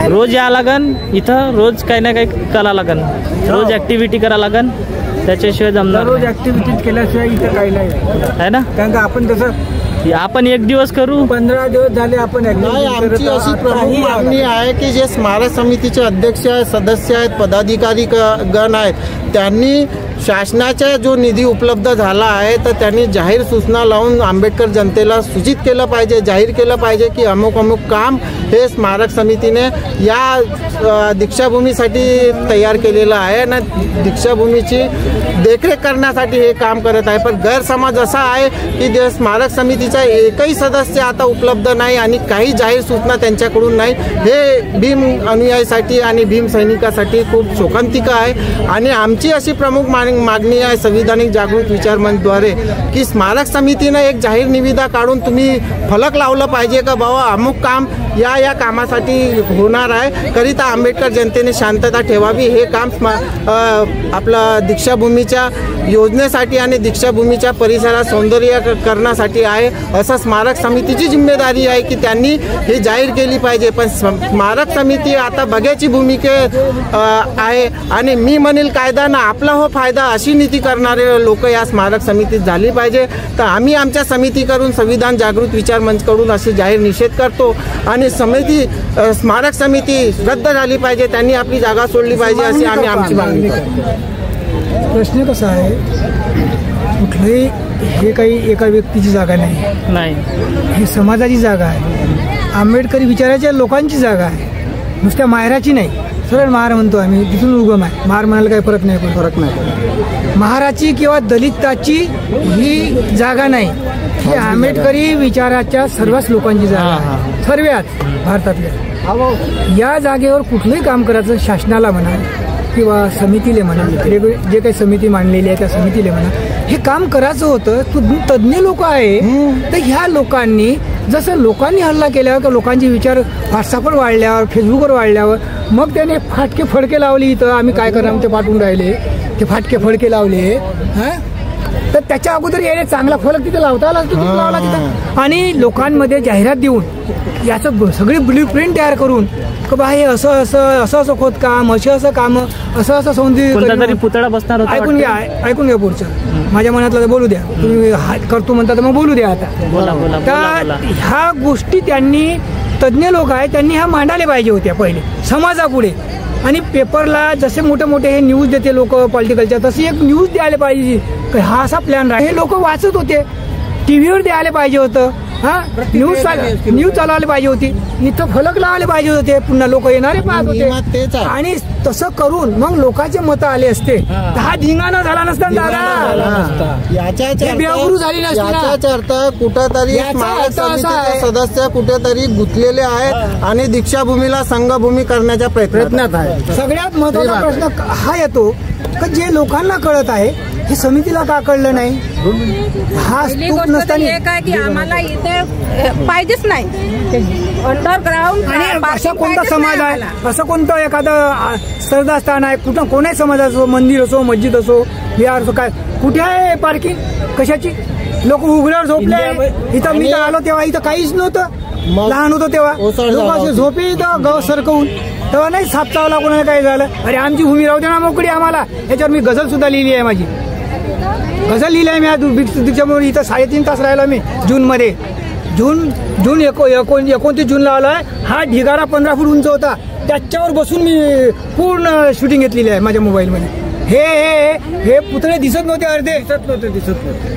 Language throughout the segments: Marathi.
रोज या लागन इथं, रोज काही ना काही करा लागन, रोज ऍक्टिव्हिटी करा लागन, त्याच्याशिवाय जमणार. रोज ऍक्टिव्हिटी केल्याशिवाय इथं काही नाही आहे ना. कारण का आपण तसं आपण एक दिवस करू, 15 दिवस झाले आपण. आमची अशी प्रमुख मागणी आहे की जे स्मारक समितीचे अध्यक्ष आहेत, सदस्य आहेत, पदाधिकारी गण आहेत, त्यांनी शासनाचा जो निधी उपलब्ध झाला आहे तर त्यांनी जाहीर सूचना लावून आंबेडकर जनतेला सूचित केलं पाहिजे, जाहीर केलं पाहिजे की अमुक अमुक काम हे स्मारक समितीने या दीक्षाभूमीसाठी तयार केलेलं आहे ना, दीक्षाभूमीची देखरेख करण्यासाठी हे काम करत आहे. पण गैरसमज असा आहे की जे स्मारक समितीचा एकही सदस्य आता उपलब्ध नाही आणि काही जाहीर सूचना त्यांच्याकडून नाही. हे भीम अनुयायीसाठी आणि भीम सैनिकासाठी खूप शोकांतिका आहे. आणि आमची अशी प्रमुख मागणी आहे संविधानिक जागृत विचार मंचद्वारे की स्मारक समितीनं एक जाहीर निविदा काढून तुम्ही फलक लावलं पाहिजे का बाबा अमुक काम या कामासाठी होणार आहे, करिता आंबेडकर जनतेने शांतता ठेवावी. हे काम आपलं दीक्षाभूमीच्या योजनेसाठी आणि दीक्षाभूमीच्या परिसरात सौंदर्यीकरणासाठी आहे, असं स्मारक समितीची जिम्मेदारी आहे की त्यांनी हे जाहीर केली पाहिजे. पण स्मारक समिती आता बघ्याची भूमिकेत आहे आणि मी म्हणेल कायदा ना आपला हो फायदा अशी नीती करणारे लोक या स्मारक समितीत झाली पाहिजे. तर आम्ही आमच्या समितीकडून संविधान जागृत विचार मंचकडून असे जाहीर निषेध करतो आणि स्मारक समिती रद्द झाली पाहिजे, त्यांनी आपली जागा सोडली पाहिजे अशी आम्ही आमची मागणी करतो. प्रश्न कसा आहे, कुठलंही हे काही एका व्यक्तीची जागा नाही, ही समाजाची जागा आहे, आंबेडकरी विचाराच्या लोकांची जागा आहे, नुसत्या माहेराची नाही. सरळ महार म्हणतो आम्ही, तिथून उगम आहे. महार म्हणायला काही फरक नाही. महाराची किंवा दलिताची ही जागा नाही, ही आंबेडकरी विचाराच्या सर्वच लोकांची जागा आहे, सर्वात भारतातल्या. या जागेवर कुठलंही काम करायचं शासनाला म्हणा किंवा समितीला म्हणा, जे काही समिती मांडलेली आहे त्या समितीला म्हणा, हे काम करायचं होतं. तज्ज्ञ लोक आहे, तर ह्या लोकांनी जसं लोकांनी हल्ला केल्यावर किंवा लोकांचे विचार व्हॉट्सअपवर वाढल्यावर, फेसबुकवर वाढल्यावर मग त्याने फाटके फडके लावले. इथं आम्ही काय करणार ते पाठवून राहिले, ते फाटके फडके लावले. तर त्याच्या अगोदर याने चांगला फलक तिथे लावता आला, लावला तिथं, आणि लोकांमध्ये जाहिरात देऊन याचं सगळी ब्लूप्रिंट तयार करून की बा हे असं असं असं असं खोदकाम, असं काम, असं असं सौंदर्य पुतळा बसणार. ऐकून घ्या पुढचं, माझ्या मनातलं तर बोलू द्या. तुम्ही करतो म्हणता तर मग बोलू द्या. आता तर ह्या गोष्टी त्यांनी, तज्ज्ञ लोक आहेत, त्यांनी ह्या मांडायला पाहिजे होत्या पहिले समाजापुढे. आणि पेपरला जसे मोठे मोठे हे न्यूज देते लोक पॉलिटिकलच्या, तशी एक न्यूज द्यायला पाहिजे. हा असा प्लॅन राहील, हे लोक वाचत होते, टीव्हीवर द्यायला पाहिजे होतं. न्यूज चालवायला पाहिजे होती, इथं फलक लावायला पाहिजे होते, पुन्हा लोक येणारे पाहत होते. आणि तसं करून मग लोकांचे मत आले असते तर हा धिंगाणा झाला नसता दादा, बेअब्रू झाली नसती. याचाच अर्थ कुठेतरी स्मारक समितीचे सदस्य कुठेतरी गुंतलेले आहेत आणि दीक्षाभूमीला संघभूमी करण्याच्या प्रयत्नात आहे. सगळ्यात महत्वाचा प्रश्न हा येतो की जे लोकांना कळत आहे हे समितीला का कळलं नाही. हा स्तूप नसताना काय की आम्हाला इथे पाहिजेच नाही अंडरग्राउंड. आणि असा कोणता समाज आहे, असं कोणतं एखादं श्रद्धास्थान आहे, कुठं कोणाही समाज असो, मंदिर असो, मस्जिद असो, विहार असो, काय कुठे आहे पार्किंग कशाची. लोक उघड्यावर झोपले. इथं मी आलो तेव्हा इथं काहीच नव्हतं, लहान होतं तेव्हा लोक असे झोपे इथं गव सरकवून, तेव्हा नाही साप चावला कोणाला काय झालं. अरे आमची भूमी राहू दे ना मोकळी आम्हाला. याच्यावर मी गझल सुद्धा लिहिली आहे, माझी गझल लिहिली आहे मी. दीक्षाभूमी इथं 3.5 तास राहिला मी जूनमध्ये. जून 29 जूनला आलोय. हा ढिगारा 15 फूट उंच होता, त्याच्यावर बसून मी पूर्ण शूटिंग घेतलेली आहे माझ्या मोबाईलमध्ये. हे पुतळे दिसत नव्हते, अर्धे दिसत नव्हते.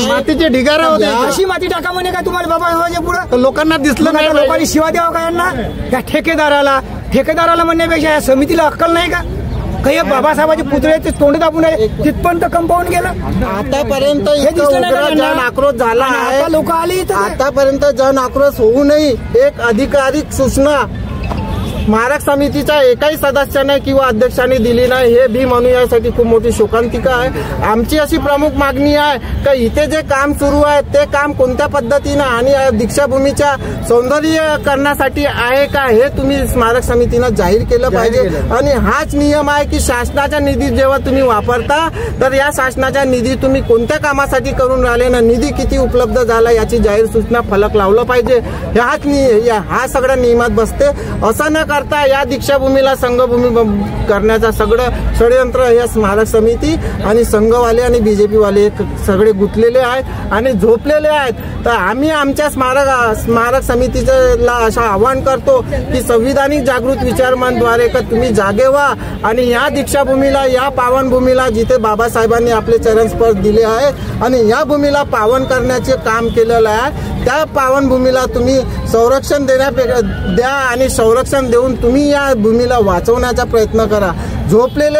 मातीचे ढिगारा होते. अशी माती टाका म्हणे का तुम्हाला बाबा पुढे लोकांना दिसलं नाही. लोकांनी शिवा द्यावा का यांना, या ठेकेदाराला म्हणण्यापेक्षा या समितीला अक्कल नाही का. काही बाबासाहेबांचे पुतळे तोंड दाबून तिथपर्यंत कंपाऊंड गेलं. आतापर्यंत जन आक्रोश झाला आहे, लोक आले. आतापर्यंत जन आक्रोश होऊ नये एक अधिकाधिक सूचना स्मारक समितीच्या एकाही सदस्याने किंवा अध्यक्षाने दिली नाही, हे भीम अनुयायासाठी खूप मोठी शोकांतिका आहे। आमची अशी प्रमुख मागणी आहे की इथे जे काम सुरू आहे ते काम कोणत्या पद्धतीनं आणि दीक्षाभूमीच्या सौंदर्यीकरणासाठी आहे का हे तुम्ही स्मारक समितीनं जाहीर केलं पाहिजे। आणि हाच नियम आहे की शासनाचा निधी जेव्हा तुम्ही वापरता तर या शासनाचा निधी तुम्ही कोणत्या कामासाठी करून राहिले ना, निधी किती उपलब्ध झाला याची जाहीर सूचना फलक लावलं पाहिजे। हा सगळ्या नियमात बसते। असं न करता या दीक्षाभूमीला संघभूमी करण्याचा सगळं षडयंत्र या स्मारक समिती आणि संघवाले आणि बीजेपी वाले सगळे गुंतलेले आहेत आणि झोपलेले आहेत। तर आम्ही आमच्या स्मारक समितीला असं आवाहन करतो की संविधानिक जागृत विचारमनद्वारे तुम्ही जागे व्हा आणि या दीक्षाभूमीला, या पावनभूमीला जिथे बाबासाहेबांनी आपले चरणस्पर्श दिले आहेत आणि या भूमीला पावन करण्याचे काम केलेलं आहे, त्या पावनभूमीला तुम्ही संरक्षण द्या आणि संरक्षण देऊन तुम्ही या भूमीला वाचवण्याचा प्रयत्न करा। झोपलेले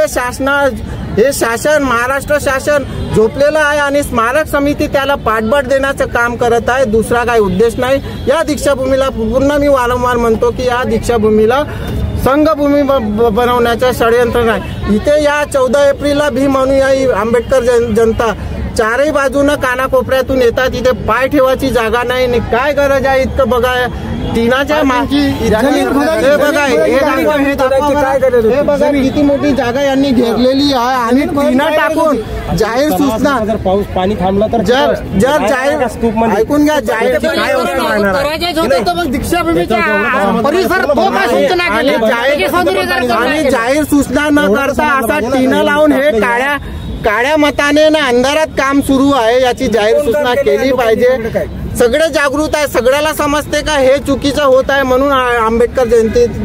हे शासन, महाराष्ट्र शासन झोपलेलं आहे आणि स्मारक समिती त्याला पाठबळ देण्याचं काम करत आहे, दुसरा काही उद्देश नाही। या दीक्षाभूमीला पूर्ण मी वारंवार म्हणतो की या दीक्षाभूमीला संघभूमी बनवण्याचं षडयंत्र नाही। इथे या 14 एप्रिलला भीम अनुयायी आंबेडकर जनता चारही बाजूनं कानाकोपऱ्यातून येतात, इथे पाय ठेवायची जागा नाही। काय गरज आहे इतकं बघा, टीनाच्या हे बघा किती मोठी जागा यांनी घेरलेली आहे आणि टीना टाकून जाहीर सूचना, पाऊस पाणी थांबलं तर जर जाहीर ऐकून घ्या, जाहीर सूचना न करता असा टीना लावून हे काळ्या मताने ना अंधारात काम सुरू आहे याची जाहीर सूचना केली पाहिजे। सगळे जागृत आहे, सगळ्याला समजते का हे चुकीचं होत आहे, म्हणून आंबेडकर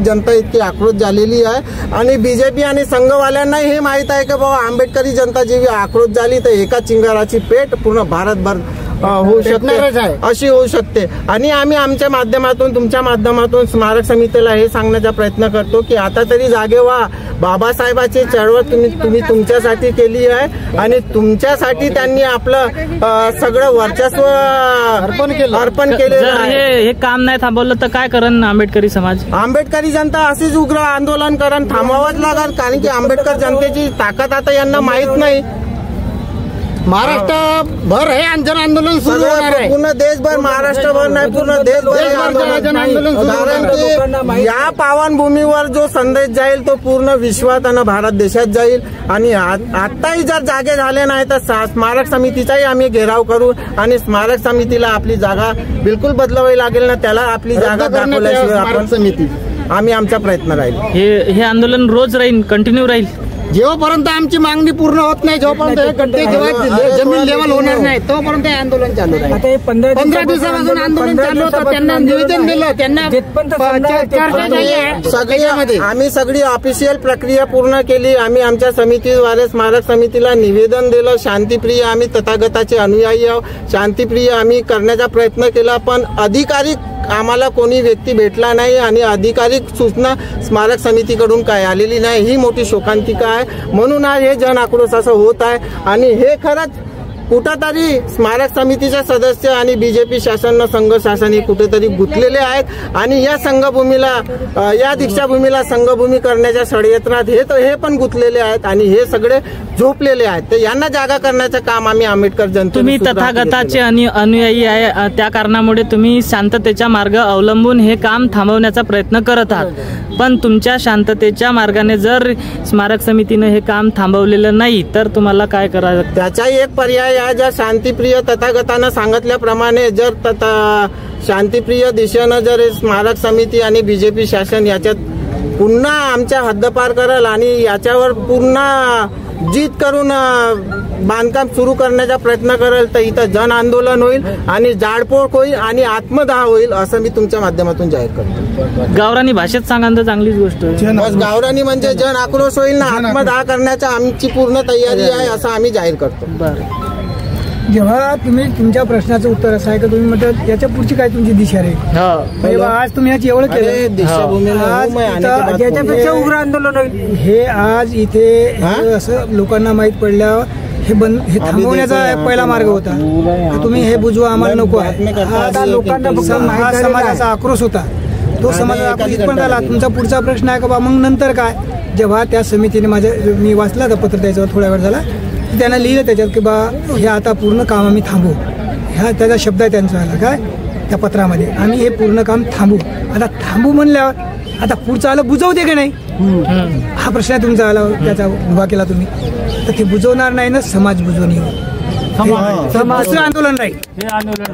जनता इतकी आक्रोश झालेली आहे। आणि बीजेपी आणि संघवाल्यांना हे माहित आहे की बाबा आंबेडकरी जनता जेव्हा आक्रोश झाली तर एका चिंगाराची पेट पूर्ण भारतभर होऊ शकते, अशी होऊ शकते। आणि आम्ही आमच्या माध्यमातून, तुमच्या माध्यमातून स्मारक समितीला हे सांगण्याचा प्रयत्न करतो की आता तरी जागे व्हा। बाबासाहेबांची चळवळ तुम्ही तुमच्यासाठी केली आहे आणि तुमच्यासाठी त्यांनी आपलं सगळं वर्चस्व अर्पण केलेलं आहे। हे काम नाही थांबवलं तर काय करण आंबेडकरी समाज? आंबेडकरी जनता अशीच उग्र आंदोलन करण थांबवावंच लागेल, कारण की आंबेडकर जनतेची ताकद आता यांना माहित नाही। महाराष्ट्रभर हे आंदोलन सुरू होणार आहे, पूर्ण देशभर, महाराष्ट्रभर नाही पूर्ण देशभर आंदोलन, कारण की या पावनभूमीवर जो संदेश जाईल तो पूर्ण विश्वात आणि भारत देशात जाईल। आणि आताही जर जागे झाले नाही तर स्मारक समितीचाही आम्ही घेराव करू आणि स्मारक समितीला आपली जागा बिलकुल बदलावी लागेल ना, त्याला आपली जागा दाखवल्याशिवाय आपण समिती आम्ही आमचा प्रयत्न राहील। हे आंदोलन रोज राहील, कंटिन्यू राहील जेव्हापर्यंत आमची मागणी पूर्ण होत नाही, जोपर्यंत हे गड्डे जेव्हा जमीन लेवल होणार नाही तोपर्यंत हे आंदोलन चालू राहील। आता हे 15 दिवसापासून आंदोलन चालू होतं, त्यांना निवेदन दिलं, त्यांना आम्ही सगळी ऑफिशियल प्रक्रिया पूर्ण केली। आम्ही आमच्या समितीद्वारे स्मारक समितीला निवेदन दिलं। शांतिप्रिय आम्ही तथागताचे अनुयायी आहोत, शांतिप्रिय आम्ही करण्याचा प्रयत्न केला, पण अधिकाधिक आम्हाला कोणी व्यक्ती भेटला नाही आणि अधिकाधिक सूचना स्मारक समितीकडून काय आलेली नाही, ही मोठी शोकांतिका आहे। म्हणून आज हे जन आक्रोश असं होत आहे आणि हे खरंच कुठेतरी स्मारक समितीचे सदस्य आणि बीजेपी शासन, संघ शासन हे कुठेतरी गुंतलेले आहेत आणि या संघभूमीला, या दीक्षाभूमीला संघभूमी करण्याच्या षडयंत्रात हे पण गुंतलेले आहेत आणि हे सगळे झोपलेले आहेत। तर यांना जागा करण्याचं काम आम्ही आंबेडकर जनता, तुम्ही तथागताचे अनुयायी आहे, त्या कारणामुळे तुम्ही शांततेचा मार्ग अवलंबून हे काम थांबवण्याचा प्रयत्न करत आहात, पण तुमच्या शांततेच्या मार्गाने जर स्मारक समितीने हे काम थांबवलेलं नाही तर तुम्हाला काय करायचं? त्याचाही एक पर्याय या ज्या शांतिप्रिय तथागतानं सांगितल्याप्रमाणे जर शांतिप्रिय दिशेनं जर स्मारक समिती आणि बीजेपी शासन याच्यात पुन्हा आमच्या हद्दपार करेल आणि याच्यावर पुन्हा जीत करून बांधकाम सुरू करण्याचा प्रयत्न करेल तर इथं जन आंदोलन होईल आणि जाळपोळ होईल आणि आत्मदाह होईल, असं मी तुमच्या माध्यमातून जाहीर करतो। गावरानी भाषेत सांगा तर चांगलीच गोष्ट आहे। बस गावरानी म्हणजे जन आक्रोश होईल ना, आत्मदाह करण्याचा आमची पूर्ण तयारी आहे असं आम्ही जाहीर करतो। बरं, जेव्हा तुम्ही तुमच्या प्रश्नाचं उत्तर असं आहे का तुम्ही म्हणतात याच्या पुढची काय तुमची दिशा राहील? आज तुम्ही याची एवढं केलं, याच्यापेक्षा उग्र आंदोलन होईल। हे आज इथे असं लोकांना माहित पडल्यावर हे थांबवण्याचा पहिला मार्ग होता। तुम्ही हे बुजवा, आम्हाला नको आहे, लोकांना समाजाचा आक्रोश होता, तो समाज पण झाला. तुमचा पुढचा प्रश्न आहे का बा मग नंतर काय, जेव्हा त्या समितीने मी वाचला तर पत्र त्याच्यावर थोड्या वेळ झाला, त्यांना लिहिलं त्याच्यात की बा हे आता पूर्ण काम आम्ही थांबू. ह्या त्याचा शब्द आहे त्यांचा आला काय त्या पत्रामध्ये, आम्ही हे पूर्ण काम थांबू. आता थांबू म्हणल्यावर आता पुढचं आलं बुजवते की नाही, हा प्रश्न आहे तुमचा आला, त्याचा उभा केला तुम्ही. तर ते बुजवणार नाही ना, समाज बुजवणी दुसरं आंदोलन राहील.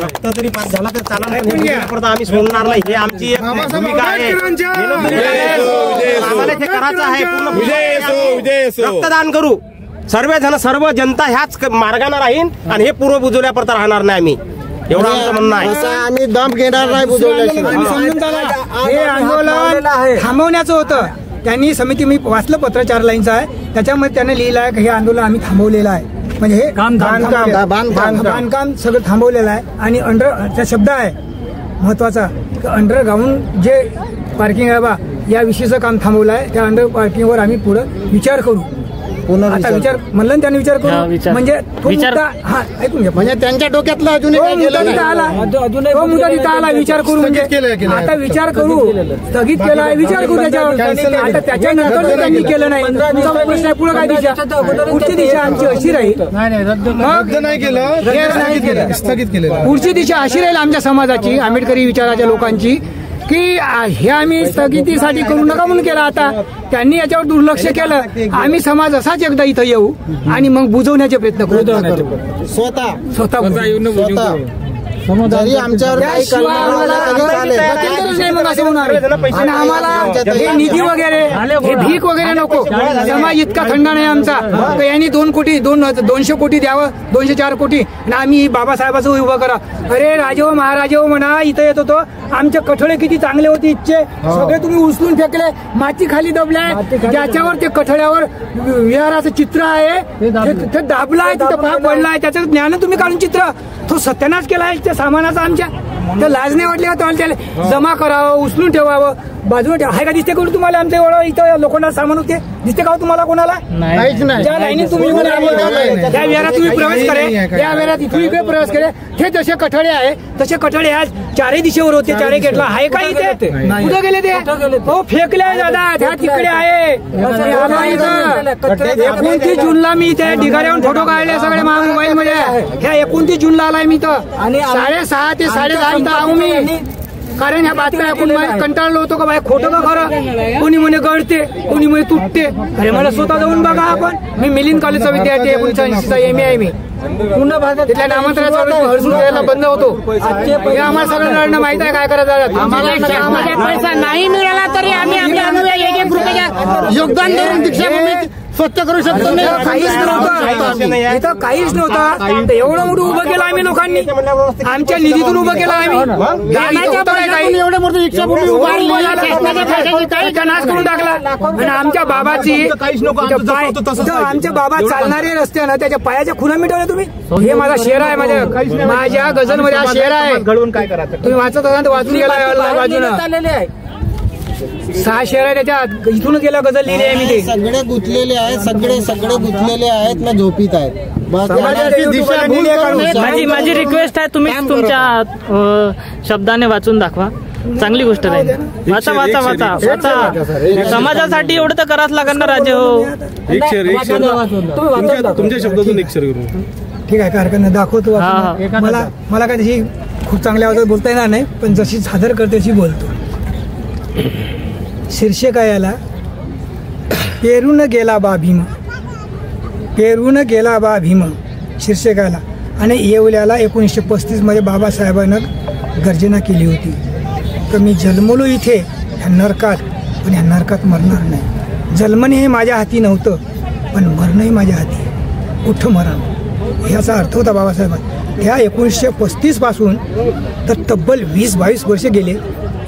रक्त तरी पास झाला तर चालणार, आम्ही सोडणार नाही. हे आमची एक भूमिका आहे, आम्हाला ते करायचं आहे. पूर्ण रक्तदान करू, सर्व जनता ह्याच मार्गाने राहील आणि हे पूर्व बुजवल्यापर्यंत राहणार नाही आम्ही, एवढं आमचं म्हणणं आहे. आम्ही दम घेणार नाही बुजवल्याशिवाय. हे आंदोलन थांबवण्याचं होतं. त्यांनी समिती, मी वाचलं पत्र 4 लाईनचं आहे, त्याच्यामध्ये त्याने लिहिलं आहे की हे आंदोलन आम्ही थांबवलेलं आहे. म्हणजे हे बांधकाम सगळं थांबवलेलं आहे. आणि अंडरचा शब्द आहे महत्वाचा, अंडरग्राऊंड जे पार्किंग आहे बा या विषयीचं काम थांबवलं आहे. त्या अंडर पार्किंगवर आम्ही पुढे विचार करू. आता विचार म्हणलं त्यांनी विचार करू म्हणजे हा ऐकून घ्या, म्हणजे त्यांच्या डोक्यातला अजून मुद्दा तिथं आला विचार करू. म्हणजे आता विचार करू, स्थगित केला विचार करू त्याच्यावर. आता त्याच्यानंतर त्यांनी केलं नाही, प्रश्न आहे पुढे काय दिशा, पुढची दिशा आमची अशी राहील. स्थगित केलं, पुढची दिशा अशी राहील आमच्या समाजाची, आंबेडकरी विचाराच्या लोकांची, की हे आम्ही स्थगितीसाठी करू नका म्हणून केलं. आता त्यांनी याच्यावर दुर्लक्ष केलं. आम्ही समाज असाच एकदा इथं येऊ आणि मग बुजवण्याचे प्रयत्न करू स्वतः. जरी आमच्यावर आम्हाला हे निधी वगैरे हे भीक वगैरे नको. समाज इतका थंड नाही आमचा, यांनी 200 कोटी द्यावं, 204 कोटी, आणि आम्ही बाबासाहेबाचं उभं करा. अरे राजे महाराजे म्हणा, इथं येत होतो, आमचे कठळे किती चांगले होते, इच्छे सगळे तुम्ही उचलून फेकले, माती खाली दबले. ज्याच्यावर ते कठड्यावर विहाराचं चित्र आहे ते दाबलं आहे, तिथं भाग पडला आहे, त्याचं ज्ञान तुम्ही काढून चित्र तो सत्यानाश केला आहे त्या सामानाचा. आमच्या तर लाज नाही वाटली का त्याला जमा करावं, उचलून ठेवावं, बाजूला ठेवा. आहे का दिसते करून तुम्हाला आमच्या एवढं इथं लोखंडाचं सामान होते, दिसते का तुम्हाला कोणाला? काहीच नाही. ज्या लाईनीत तुम्ही त्या विहारात तुम्ही प्रवेश करे, त्या विहारात इथून इकडे प्रवेश करे, हे जसे कठडे आहे तसे कठडे आज 4 दिशेवर होते, 4 गेटला आहे का इथे? कुठे गेले ते? हो फेकले दादा, त्या तिकडे आहे. 29 जूनला मी इथे ढिगाऱ्यावरून फोटो काढले सगळे मोबाईल मध्ये. ह्या 29 जूनला आलाय मी तर 6:30 ते 10:30 इथं आहो मी. कारण ह्या बातम्या ऐकून कंटाळलो होतो का बाय खोटं का खरं. कोणी म्हणे गळते, कोणी म्हणे तुटते. अरे मला स्वतः जाऊन बघा. आपण मी मिलिंद कॉलेजचा विद्यार्थी आहे, 1980चा MA आहे मी. पूर्ण भारतात तिथल्या नामांतराचा हळसून द्यायला बंद होतो. हे आम्हाला सगळं माहित आहे काय करायचं. आम्हाला पैसा नाही मिळाला तरी आम्ही योगदान देऊन दीक्षाभूमी स्वच्छ करू शकतो. काहीच नव्हतं इथं, काहीच नव्हतं. एवढं मोठं उभं केलं आम्ही लोकांनी, आमच्या निधीतून उभं केलं आम्ही. एवढे मोठे दीक्षाभूमी उभारली, नाश करून टाकला. आणि आमच्या बाबाची आमच्या बाबा चालणारे रस्ते ना, त्याच्या पायाच्या खुणा मिटवल्या तुम्ही. हे माझा शेर आहे, माझ्या गझलमध्ये हा शेर आहे. घडवून काय करा तुम्ही वाचत असाल तर वाचून गेला बाजूला. 6 शेर आहे त्याच्यात, इथून गेला गझल लिहिली आहे मी. ते सगळे गुंतलेले आहेत, सगळे गुंतलेले आहेत ना, झोपीत आहेत. माझी रिक्वेस्ट आहे, तुम्ही तुमच्या शब्दाने वाचून दाखवा. चांगली गोष्ट राहील. वाचा. समाजासाठी एवढं तर करावंच लागेल ना राजे. हो तुमच्या शब्दातून एक शेर करू. ठीक आहे, कारखाना दाखवतो. मला काय त्याची खूप चांगल्या आवाजात बोलता येणार नाही, पण जशी सादर करते तशी बोलतो. शीर्षक आहे याला, पेरून गेला बा भीम, पेरून गेला बा भीम शीर्षक आला. आणि येवल्याला 1935 मध्ये बाबासाहेबांनं गर्जना केली होती तर मी जन्मलो इथे ह्या नरकात, पण ह्या नरकात मरणार नाही. जन्मणे हे माझ्या हाती नव्हतं, पण मरणंही माझ्या हाती. कुठं मरण ह्याचा अर्थ होता बाबासाहेबांना. ह्या 1935 पासून तर तब्बल 20-22 वर्ष गेले.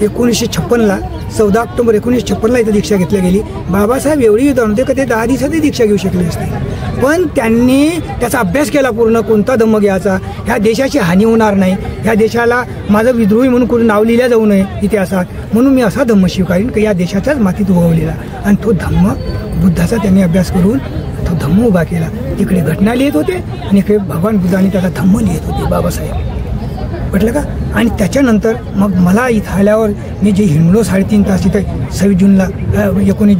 1956ला 14 ऑक्टोबर 1956ला इथं दीक्षा घेतली गेली. बाबासाहेब एवढी युद्ध नव्हते का ते 10 दिवसातही दीक्षा घेऊ शकले असते, पण त्यांनी त्याचा अभ्यास केला पूर्ण, कोणता धम्म घ्यायचा, ह्या देशाची हानी होणार नाही, ह्या देशाला माझं विद्रोही म्हणून कोणी नाव लिहिलं जाऊ नये इतिहासात, म्हणून मी असा धम्म स्वीकारीन की या देशाच्याच मातीत उगवलेला. आणि तो धम्म बुद्धाचा त्यांनी अभ्यास करून तो धम्म उभा केला. तिकडे घटना लिहित होते आणि इकडे भगवान बुद्धांनी त्याचा धम्म लिहित होते बाबासाहेब. म्हटलं का. आणि त्याच्यानंतर मग मला इथं आल्यावर मी जे हिंडलो 3.5 तास इथे 26 जूनला 29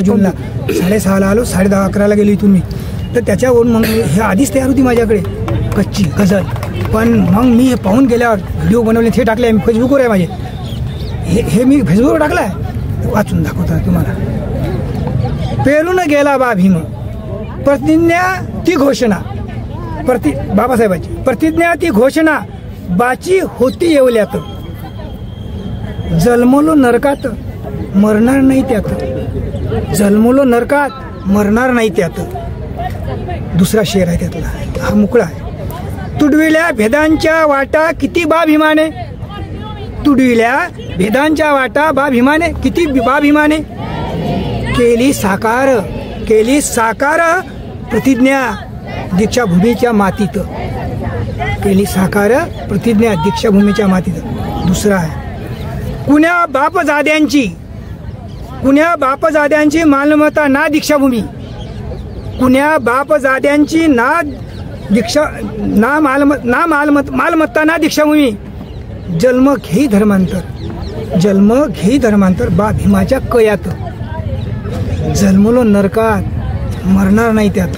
जूनला 6:30ला आलो, 10:30-11ला गेलो इथून मी. तर त्याच्यावरून मग हे आधीच तयार होती माझ्याकडे कच्ची गझल. पण मग मी हे पाहून गेल्यावर व्हिडिओ बनवले, ते टाकले फेसबुकवर आहे माझे. हे मी फेसबुकवर टाकलं आहे, वाचून दाखवतो तुम्हाला. पेरून गेला बा भीम, प्रतिज्ञा ती घोषणा, बाबासाहेबांची प्रतिज्ञा ती घोषणा, बाची होती येवल्यात, जन्मलो नरकात मरणार नाही त्यात, जन्मलो नरकात मरणार नाही त्यात. दुसरा शेर आहे त्यातला, हा मुकळा आहे. तुडविल्या भेदांच्या वाटा किती बा भीमाने, तुडविल्या भेदांच्या वाटा बा भीमाने, किती बा भीमाने, केली साकार प्रतिज्ञा दीक्षाभूमीच्या मातीत, केली साकार प्रतिज्ञा दीक्षाभूमीच्या मातीत. दुसरा आहे कुण्या बापजाद्यांची मालमत्ता ना दीक्षाभूमी, कुण्या बापजाद्यांची मालमत्ता ना दीक्षाभूमी, जन्म घेई धर्मांतर बा भीमाच्या कयात, जन्मलो नरकात मरणार नाही त्यात,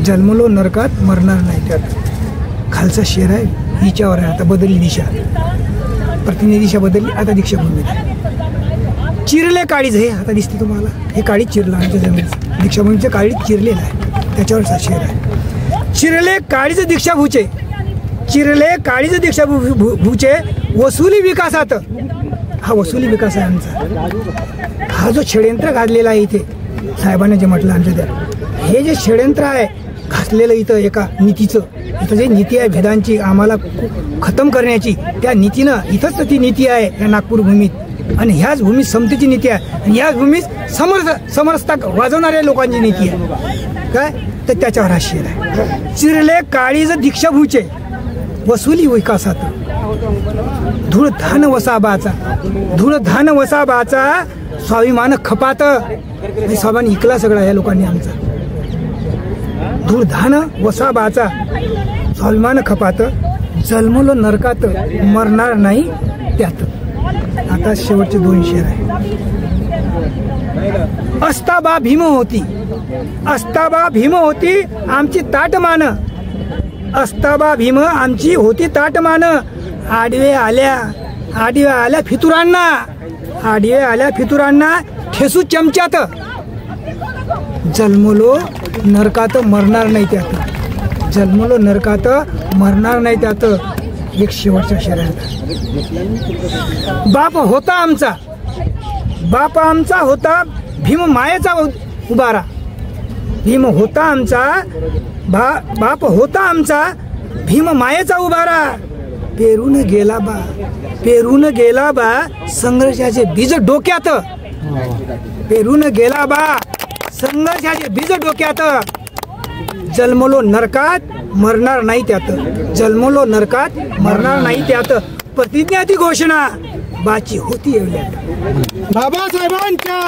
जन्मलो नरकात मरणार नाही त्यात. खालचा शेर आहे हिच्यावर आहे. आता बदलली दिशा, प्रतिनिधी दिशा बदलली, आता दीक्षाभूमी. चिरले काळीज, हे आता दिसते तुम्हाला, हे काळीज चिरलं आमच्या जमिनीचं, दीक्षाभूमीचं काळीज चिरलेलं आहे. त्याच्यावरचा शेर आहे. चिरले काळीज दीक्षाभूचे, चिरले काळीज दीक्षाभूचे वसुली विकासात. हा वसुली विकास आहे आमचा. हा जो षडयंत्र घातलेला आहे इथे साहेबांनी जे म्हटलं आमच्या त्या, हे जे षडयंत्र आहे घातलेलं इथं एका नीतीचं, इथं जे नीती आहे भेदांची आम्हाला खतम करण्याची, त्या नीतीनं इथंच ती नीती आहे या नागपूर भूमीत. आणि ह्याच भूमीत समतेची नीती आहे, आणि ह्याच भूमीत समरसता वाजवणाऱ्या लोकांची नीती आहे. काय तर त्याच्यावर हा शेर आहे. चिरले काळीज दीक्षाभूचे वसुली विकासात, धूळ धान वसाबाचा स्वाभिमान खपात. स्वाभिमान इकला सगळा या लोकांनी आमचा. धूळ धान वसाबाचा स्वाभिमान खपात, जन्मलो नरकात मरणार नाही त्यात. आता शेवटचे 2 शेर आहे. अस्ताबा भीम होती आमची ताटमान, अस्ताबा भीम आमची होती ताटमान, आडवे आल्या फितुरांना ठेसू चमच्यात, जन्मलो नरकात मरणार नाही त्यात, जन्मलो नरकात मरणार नाही त्यात. एक शेवटचा शेर आहे. बाप आमचा होता भीम मायेचा उबारा, भीम होता आमचा बाप होता आमचा भीम मायेचा उबारा, पेरून गेला बा संघर्षाचे बीज डोक्यात, पेरून गेला बा संघर्षाचे बीज डोक्यात, जन्मलो नरकात मरणार नाही त्यात, जन्मलो नरकात मरणार नाही त्यात. प्रतिज्ञा ती घोषणा बाची होती येवल्यात. बाबासाहेबांच्या